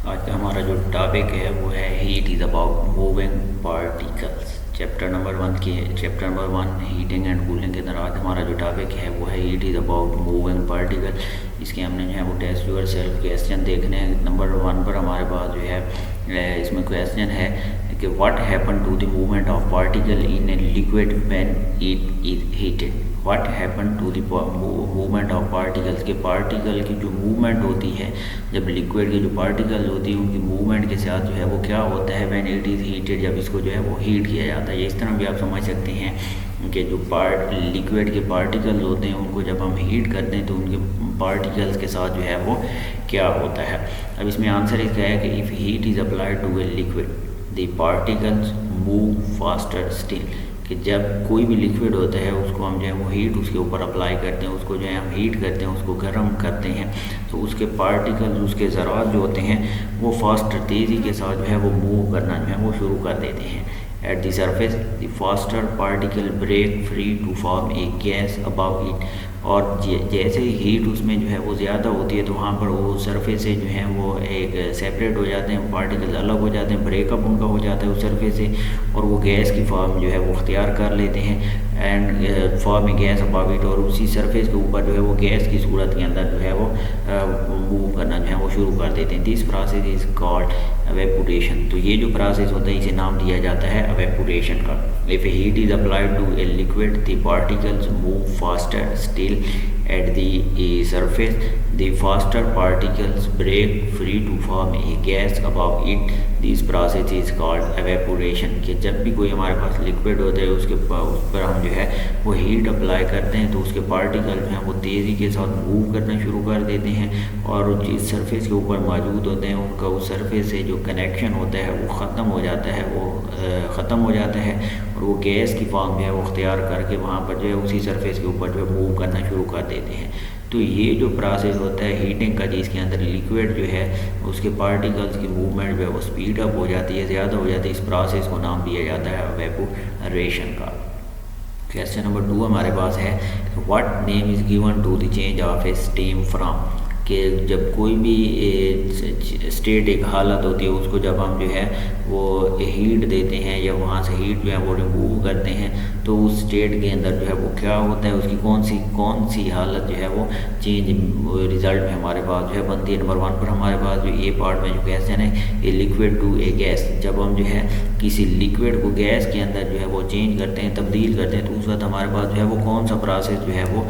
आज का हमारा जो टॉपिक है वो है heat is about moving particles. Chapter number one heating and cooling के अंदर आज हमारा जो टॉपिक है वो है heat is about moving particle. इसके हमने जो है वो टेस्ट योर सेल्फ क्वेश्चन देखने हैं। नंबर वन पर हमारे पास जो है इसमें क्वेश्चन है कि what happen to the movement of particle in a liquid when it is heated. What happen to the movement of particles के पार्टिकल की जो मूवमेंट होती है, जब लिक्विड के जो पार्टिकल होती है उनकी मूवमेंट के साथ जो है वो क्या होता है व्हेन इट इज़ हीटेड, जब इसको जो है वो हीट किया जाता है। इस तरह भी आप समझ सकते हैं कि जो लिक्विड के पार्टिकल होते हैं उनको जब हम हीट करते हैं तो उनके पार्टिकल्स के साथ जो है वो क्या होता है। अब इसमें आंसर इसका है कि if heat is applied to a liquid the particles move faster still, कि जब कोई भी लिक्विड होता है उसको हम जो है वो हीट उसके ऊपर अप्लाई करते हैं, उसको जो है हम हीट करते हैं, उसको गर्म करते हैं, तो उसके पार्टिकल्स उसके ज़रात जो होते हैं वो फास्टर तेज़ी के साथ जो है वो मूव करना जो है वो शुरू कर देते हैं। At the surface the faster particle break free to form a gas above it, और जैसे ही हीट उसमें जो है वो ज़्यादा होती है तो वहाँ पर वो सरफेस से जो है वो एक सेपरेट हो जाते हैं, पार्टिकल्स अलग हो जाते हैं, ब्रेकअप उनका हो जाता है उस सरफेस से, और वो गैस की फॉर्म जो है वो अख्तियार कर लेते हैं and form a gas above it, और उसी सरफेस के ऊपर जो है वो गैस की सूरत के अंदर जो है वो मूव करना जो है वो शुरू कर देते हैं। This process is called evaporation. तो ये जो प्रोसेस होता है इसे नाम दिया जाता है एवेपोरेशन का। If heat is applied to a liquid the particles move faster still at the surface, the faster particles break free to form a gas above it. This process is called evaporation। कि जब भी कोई हमारे पास liquid होता है उस पर हम जो है वो हीट अप्लाई करते हैं तो उसके पार्टिकल जो हैं वो तेज़ी के साथ मूव करना शुरू कर देते हैं, और जिस सरफेस के ऊपर मौजूद होते हैं उनका उस सरफेस से जो कनेक्शन होता है वो ख़त्म हो जाता है, ख़त्म हो जाता है, और वो गैस की फॉर्म जो है वो अख्तियार करके वहाँ पर जो है उसी सरफेस के ऊपर जो है मूव करना शुरू कर देते हैं। तो ये जो प्रोसेस होता है हीटिंग का, जिसके अंदर लिक्विड जो है उसके पार्टिकल्स की मूवमेंट जो है वो स्पीड अप हो जाती है, ज़्यादा हो जाती है, इस प्रोसेस को नाम दिया जाता है एवेपोरेशन का। क्वेश्चन नंबर 2 हमारे पास है what name is given to the change of a steam from, कि जब कोई भी स्टेट एक हालत होती है उसको जब हम जो है वो हीट देते हैं या वहाँ से हीट जो है वो रिमूव करते हैं तो उस स्टेट के अंदर जो है वो क्या होता है, उसकी कौन सी हालत जो है वो चेंज रिज़ल्ट में हमारे पास जो है बनती है। नंबर 1 पर हमारे पास जो ए पार्ट में जो क्वेश्चन है a liquid to a gas, जब हम जो है किसी लिक्विड को गैस के अंदर जो है वो चेंज करते हैं, तब्दील करते हैं, तो उस वक्त हमारे पास जो है वो कौन सा प्रोसेस जो है वो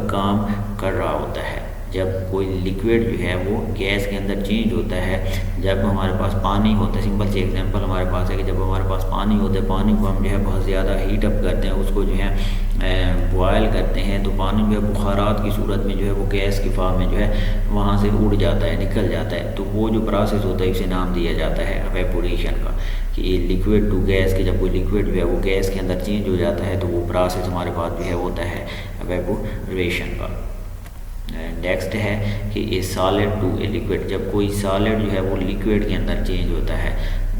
काम कर रहा होता है। जब कोई लिक्विड जो है वो गैस के अंदर चेंज होता है, जब हमारे पास पानी होता है, सिंपल सी एग्जांपल हमारे पास है कि जब हमारे पास पानी होता है, पानी को हम जो है बहुत ज़्यादा हीट अप करते हैं, उसको जो है बॉयल करते हैं, तो पानी जो है बुखारात की सूरत में जो है वो गैस की फॉर्म में जो है वहाँ से उड़ जाता है, निकल जाता है, तो वो जो प्रोसेस होता है इसे नाम दिया जाता है एवेपोरेशन का। कि ये लिक्विड टू गैस के जब कोई लिक्विड जो है वो गैस के अंदर चेंज हो जाता है तो वो प्रोसेस हमारे पास जो है होता है एवेपोरेशन का। नेक्स्ट है कि a solid to a liquid, जब कोई सॉलिड जो है वो लिक्विड के अंदर चेंज होता है,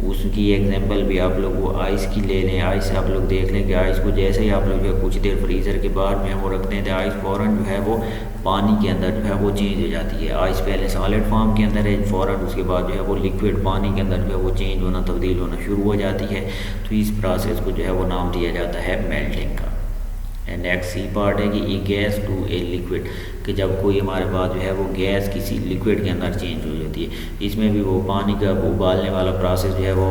उसकी एग्जांपल भी आप लोग वो आइस की ले लें। आइस आप लोग देख लें कि आइस को जैसे ही आप लोग जो है कुछ देर फ्रीज़र के बाहर जो है वो रखते हैं तो आइस फ़ौरन जो है वो पानी के अंदर जो है वो चेंज हो जाती है। आइस पहले सॉलिड फॉर्म के अंदर है, फ़ौरन उसके बाद जो है वो लिक्विड पानी के अंदर जो है वो चेंज होना, तब्दील होना शुरू हो जाती है। तो इस प्रोसेस को जो है वो नाम दिया जाता है मेल्टिंग का। नेक्स्ट सी पार्ट है कि ए गैस टू ए लिक्विड, कि जब कोई हमारे पास जो है वो गैस किसी लिक्विड के अंदर चेंज हो जाती है, इसमें भी वो पानी का उबालने वाला प्रोसेस जो है वो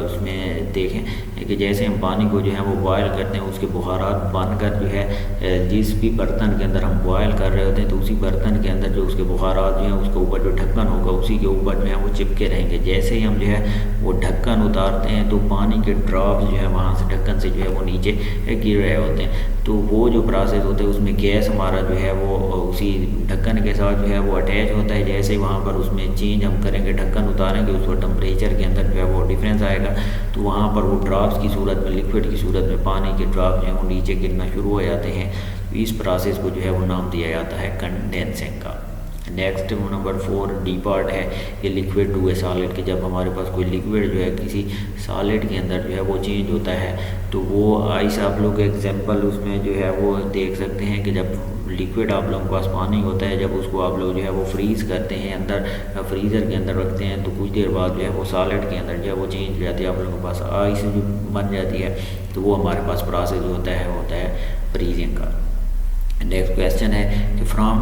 उसमें देखें कि जैसे हम पानी को जो है वो बॉयल करते हैं, उसके बुखारात बनकर जो है जिस भी बर्तन के अंदर हम बॉयल कर रहे होते हैं तो उसी बर्तन के अंदर जो उसके बुखारात जो हैं उसके ऊपर जो ढक्कन होगा उसी के ऊपर जो है वो चिपके रहेंगे। जैसे ही हम जो है वो ढक्कन उतारते हैं तो पानी के ड्रॉप्स जो है वहाँ से ढक्कन से जो है वो नीचे गिर रहे होते हैं, तो वो जो प्रोसेस होता है उसमें गैस हमारा जो है वो उसी ढक्कन के साथ जो है वो अटैच होता है। जैसे वहाँ पर उसमें चेंज हम करेंगे, ढक्कन उतारेंगे, उसको टेम्परेचर के अंदर जो है वो डिफरेंस आएगा, तो वहाँ पर वो ड्रॉप्स की सूरत में, लिक्विड की सूरत में पानी के ड्रॉप जो है वो नीचे गिरना शुरू हो जाते हैं। इस प्रोसेस को जो है वो नाम दिया जाता है कंडेंसिंग का। नेक्स्ट नंबर 4 डी पार्ट है कि लिक्विड टू ए सॉलिड, के जब हमारे पास कोई लिक्विड जो है किसी सॉलिड के अंदर जो है वो चेंज होता है, तो वो आइस आप लोग एग्जांपल उसमें जो है वो देख सकते हैं कि जब लिक्विड आप लोगों के पास पानी होता है, जब उसको आप लोग जो है वो फ्रीज़ करते हैं, अंदर फ्रीज़र के अंदर रखते हैं, तो कुछ देर बाद जो है वो सॉलिड के अंदर जो है वो चेंज हो जाती है, आप लोगों के पास आइस जो बन जाती है, तो वो हमारे पास प्रोसेस जो होता है फ्रीजिंग का। नेक्स्ट क्वेश्चन है कि from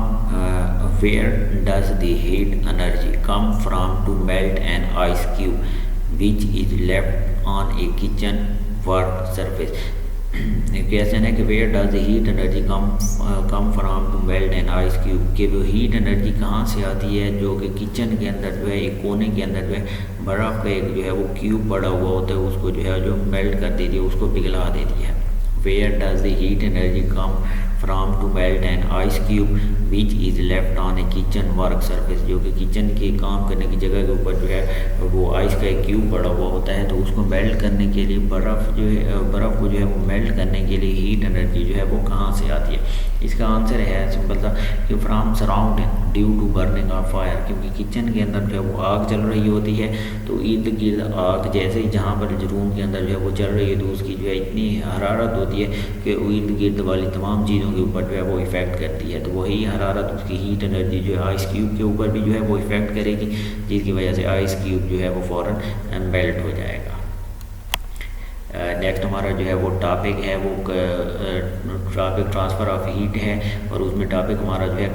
where does the heat energy come from to melt an ice cube which is left on a kitchen work surface. Question है कि where does the heat energy come from to melt an ice cube, कि वो heat energy कहाँ से आती है जो कि किचन के अंदर जो है एक कोने के अंदर जो है बर्फ़ का एक जो है वो क्यूब पड़ा हुआ होता है, उसको जो है जो मेल्ट कर देती है, उसको पिघला देती है। Where does the heat energy come from to melt an ice cube which is left on a kitchen work surface, जो कि किचन के काम करने की जगह के ऊपर जो है वो आइस का एक क्यूब पड़ा हुआ होता है, तो उसको मेल्ट करने के लिए बर्फ़ को जो है वो मेल्ट करने के लिए हीट एनर्जी जो है वो कहाँ से आती है। इसका आंसर है सिंपल सा कि from surrounding due to burning of fire, क्योंकि किचन के अंदर जो है वो आग चल रही होती है, तो इर्द गिर्द आग जैसे ही जहाँ पर रूम के अंदर जो है वो चल रही है, तो उसकी जो है इतनी हरारत होती है कि इर्द गिर्द वाली तमाम चीज़ों के ऊपर जो है वो इफ़ेक्ट करती है, तो वही हरारत उसकी हीट एनर्जी जो है आइस क्यूब के ऊपर भी जो है वो इफ़ेक्ट करेगी, जिसकी वजह से आइस क्यूब जो है वो फ़ौरन मेल्ट हो जाएगा। नेक्स्ट हमारा जो है वो टॉपिक है वो टॉपिक ट्रांसफ़र ऑफ हीट है, और उसमें टॉपिक हमारा जो है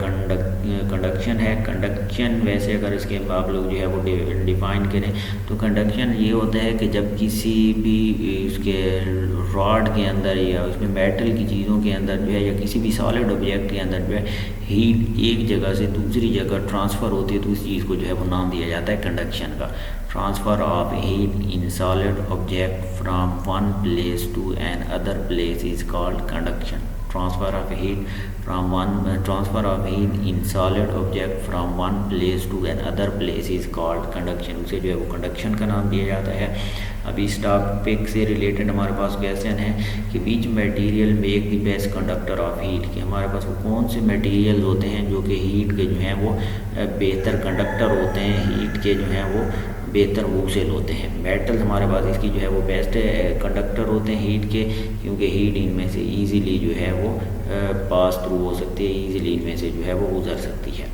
कंडक्शन है। कंडक्शन वैसे अगर इसके आप लोग जो है वो डिफ़ाइन करें तो कंडक्शन ये होता है कि जब किसी भी इसके रॉड के अंदर या उसमें मेटल की चीज़ों के अंदर जो है या किसी भी सॉलिड ऑब्जेक्ट के अंदर जो है हीट एक जगह से दूसरी जगह ट्रांसफ़र होती है, तो उस चीज़ को जो है वो नाम दिया जाता है कंडक्शन का। Transfer of heat in solid object from one place to another place is called conduction. Transfer of heat in solid object from one place to another place is called conduction, उसे जो है वो conduction का नाम दिया जाता है। अभी इस टॉपिक से रिलेटेड हमारे पास क्वेश्चन है कि which material make the best conductor of heat, कि हमारे पास वो कौन से मटेरियल होते हैं जो कि हीट के जो हैं वो बेहतर कंडक्टर होते हैं, हीट के जो हैं वो बेहतर वूसेल होते हैं। मेटल हमारे पास इसकी जो है वो बेस्ट कंडक्टर होते हैं हीट के, क्योंकि हीट इनमें से ईज़िली जो है वो पास थ्रू हो सकती है, ईज़िली इनमें से जो है वो गुजर सकती है।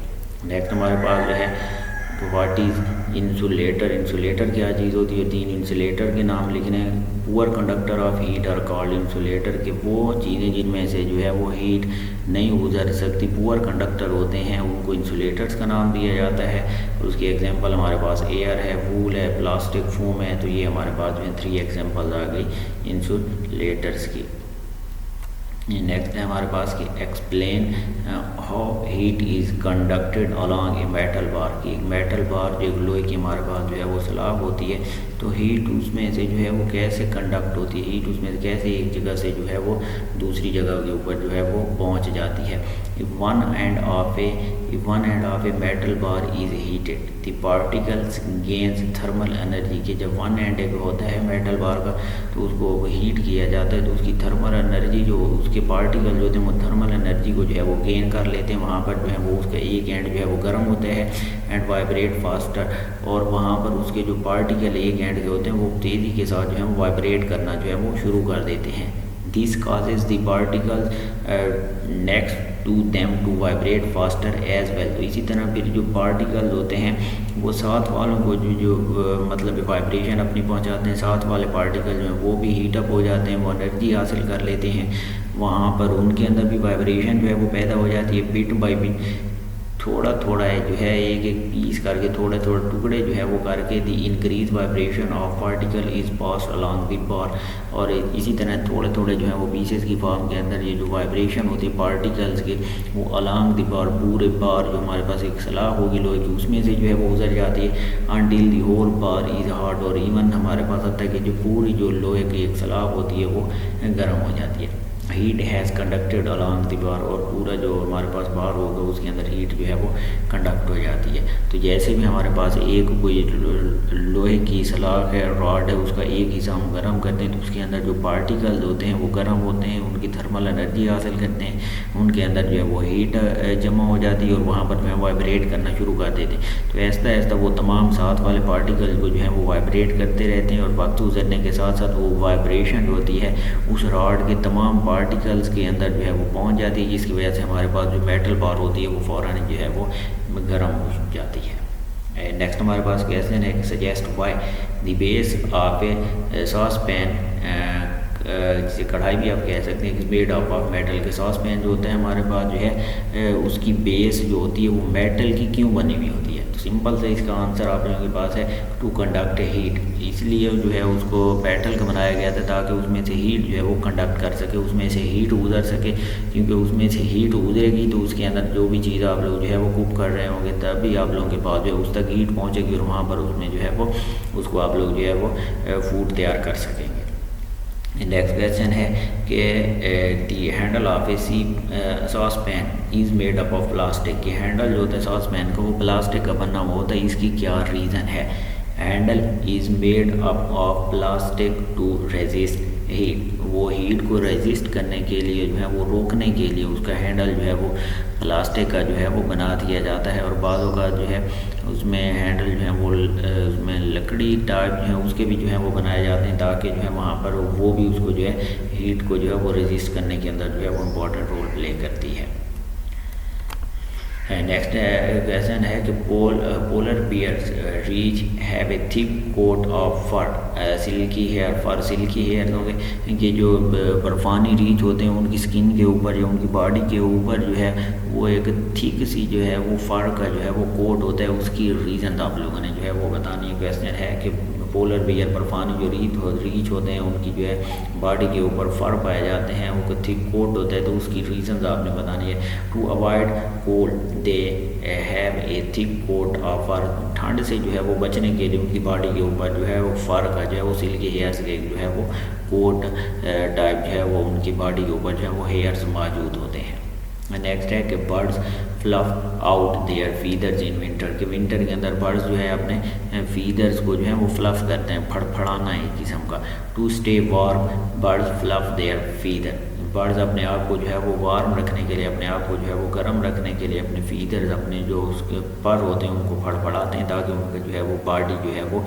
नेक्स्ट हमारे पास जो है व्हाट इज़ इंसुलेटर। इंसुलेटर क्या चीज़ होती है, 3 इंसुलेटर के नाम लिखने हैं। Poor conductor of heat are called insulator, के वो चीज़ें जिनमें से जो है वो हीट नहीं गुजर सकती, पुअर कंडक्टर होते हैं, उनको इंसुलेटर्स का नाम दिया जाता है। और उसकी एग्जांपल हमारे पास एयर है, वूल है, प्लास्टिक, फोम है, तो ये हमारे पास जो है 3 एग्जांपल्स आ गई इंसुलेटर्स की। नेक्स्ट है हमारे पास कि explain how heat is conducted along a metal bar, की एक मेटल बार जो लोहे की हमारे पास जो है वो स्लैब होती है, तो हीट उसमें से जो है वो कैसे कंडक्ट होती है, हीट उसमें से कैसे एक जगह से जो है वो दूसरी जगह के ऊपर जो है वो पहुंच जाती है। If one end of a metal bar is heated, the particles gains thermal energy, कि जब वन एंड एक होता है मेटल बार का तो उसको हीट किया जाता है, तो उसकी थर्मल एनर्जी जो उसके पार्टिकल जो होते हैं वो थर्मल एनर्जी को जो है वो गेन कर लेते हैं, वहाँ पर जो है वो उसका एक एंड जो है वो गर्म होता है एंड वाइब्रेट फास्टर, और वहाँ पर उसके जो पार्टिकल एक एंड के होते हैं वो तेज़ी के साथ जो है वो वाइब्रेट करना जो है वो शुरू कर देते हैं। This causes the particles next to them to vibrate faster as well। तो इसी तरह फिर जो पार्टिकल्स होते हैं वो साथ वालों को जो मतलब वाइब्रेशन अपनी पहुंचाते हैं, साथ वाले पार्टिकल जो हैं वो भी हीटअप हो जाते हैं, वो एनर्जी हासिल कर लेते हैं, वहाँ पर उनके अंदर भी वाइब्रेशन जो है वो पैदा हो जाती है। बिट बाई बिट थोड़ा थोड़ा है जो है एक एक पीस करके थोड़े थोड़े टुकड़े जो है वो करके the increase vibration of particle is pass along the bar, और इसी तरह थोड़े थोड़े जो है वो पीसेस की फॉर्म के अंदर ये जो वाइब्रेशन होती है पार्टिकल्स के वो अलॉन्ग द बार, पूरे बार जो हमारे पास एक स्लैब होगी लोहे की उसमें से जो है वो गुजर जाती है until the whole bar is hot, और इवन हमारे पास आता है कि जो पूरी जो लोहे की एक स्लैब होती है वो गर्म हो जाती है। Heat has conducted along the bar, और पूरा जो हमारे पास बार होगा उसके अंदर हीट जो है वो कंडक्ट हो जाती है। तो जैसे भी हमारे पास एक कोई लोहे की सलाख है, रॉड है, उसका एक हिस्सा हम गर्म करते हैं तो उसके अंदर जो पार्टिकल्स होते हैं वो गर्म होते हैं, उनकी थर्मल एनर्जी हासिल करते हैं, उनके अंदर जो है वो हीट जमा हो जाती है और वहाँ पर जो है वाइब्रेट करना शुरू कर देते हैं। तो ऐसा ऐसा वो तमाम साथ वाले पार्टिकल्स को जो है वो वाइब्रेट करते रहते हैं, और वक्त गुजरने के साथ साथ वो वाइब्रेशन होती है उस रॉड के तमाम पार्टिकल्स के अंदर जो है वो पहुंच जाती है, जिसकी वजह से हमारे पास जो मेटल बार होती है वो फ़ौरन जो है वो गर्म हो जाती है। नेक्स्ट हमारे पास क्वेश्चन है कि suggest why the base of A sauce pan, जिसे कढ़ाई भी आप कह सकते हैं कि मेड ऑफ मेटल के सॉस पैन जो होता है हमारे पास जो है उसकी बेस जो होती है वो मेटल की क्यों बनी हुई होती है। तो सिंपल से इसका आंसर आप लोगों के पास है टू कंडक्ट हीट, इसलिए जो है उसको मेटल का बनाया गया था ताकि उसमें से हीट जो है वो कंडक्ट कर सके, उसमें से हीट गुजर सके, क्योंकि उसमें से हीट गुजरेगी तो उसके अंदर जो भी चीज़ आप लोग जो है वो कुक कर रहे होंगे तभी आप लोगों के पास जो है उस तक हीट पहुँचेगी और वहाँ पर उसमें जो है वो उसको आप लोग जो है वो फूड तैयार कर सकेंगे। नेक्स्ट क्वेश्चन है कि दी हैंडल ऑफ ए सी saucepan is made up of plastic, के हैंडल जो होता है सॉस पैन का वो प्लास्टिक का बना हुआ होता है, इसकी क्या रीज़न है। Handle is made up of plastic to resist heat, वो हीट को रेजिस्ट करने के लिए जो है वो रोकने के लिए उसका हैंडल जो है वो प्लास्टिक का जो है वो बना दिया जाता है, और बाज़ों का जो है उसमें हैंडल जो है वो उसमें लकड़ी टाइप जो है उसके भी जो है वो बनाए जाते हैं ताकि जो है वहाँ पर वो भी उसको जो है हीट को जो है वो रेजिस्ट करने के अंदर जो है वो इम्पोर्टेंट रोल प्ले करती है। नेक्स्ट क्वेश्चन है कि polar bears reach have a thick coat of fur silky hair, fur silky hair होंगे कि जो बर्फ़ानी रीच होते हैं उनकी स्किन के ऊपर या उनकी बॉडी के ऊपर जो है वो एक थिक सी जो है वो फर का जो है वो कोट होता है, उसकी रीज़न आप लोगों ने जो है वो बतानी है। क्वेश्चन है कि पोलर बियर बर्फ़ानी जो रीच होते हैं उनकी जो है बॉडी के ऊपर फर पाए जाते हैं, उनका थिक कोट होता है, तो उसकी रीज़न आपने बतानी है। To avoid cold they have a thick coat of fur, ठंड से जो है वो बचने के लिए उनकी बॉडी के ऊपर जो है वो फर का जो है वो सिल्की हेयर्स के जो है वो कोट टाइप जो है वो उनकी बॉडी के ऊपर जो है वो हेयर्स मौजूद होते हैं। नेक्स्ट है कि birds fluff out their feathers in winter, के विंटर के अंदर बर्ड्स जो है अपने फीदर्स को जो है वो फ्लफ करते हैं, फड़फड़ाना एक किस्म का। To stay warm birds fluff their feather, birds अपने आप को जो है वो वार्म रखने के लिए, अपने आप को जो है वो गर्म रखने के लिए अपने फीदर्स अपने जो उसके पर होते हैं उनको फड़फड़ाते हैं ताकि उनका जो है वो बॉडी जो है वो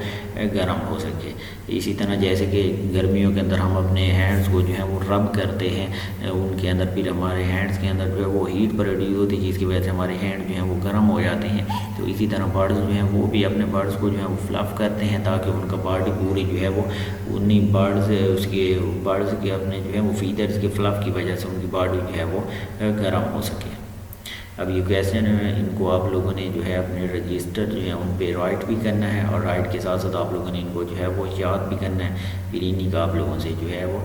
गर्म हो सके। इसी तरह जैसे कि गर्मियों के अंदर हम अपने हैंड्स को जो है वो रब करते हैं, उनके अंदर फिर हमारे हैंड्स के अंदर जो है वो हीट प्रोड्यूस होती है जिसकी वजह से हमारे हैंड जो है वो गर्म हो जाते हैं। तो इसी तरह बर्ड्स जो हैं वो भी अपने बर्ड्स को जो है वो फ्लफ करते हैं ताकि उनका बॉडी पूरी जो है वो उन्हीं बर्ड्स के अपने जो है वो फीदर्स के फ्लफ की वजह से उनकी बॉडी जो है वो गर्म हो सके। अब ये क्वेश्चन है इनको आप लोगों ने जो है अपने रजिस्टर जो है उन पे राइट भी करना है और राइट के साथ साथ आप लोगों ने इनको जो है वो याद भी करना है, फिर इन्हीं का आप लोगों से जो है वो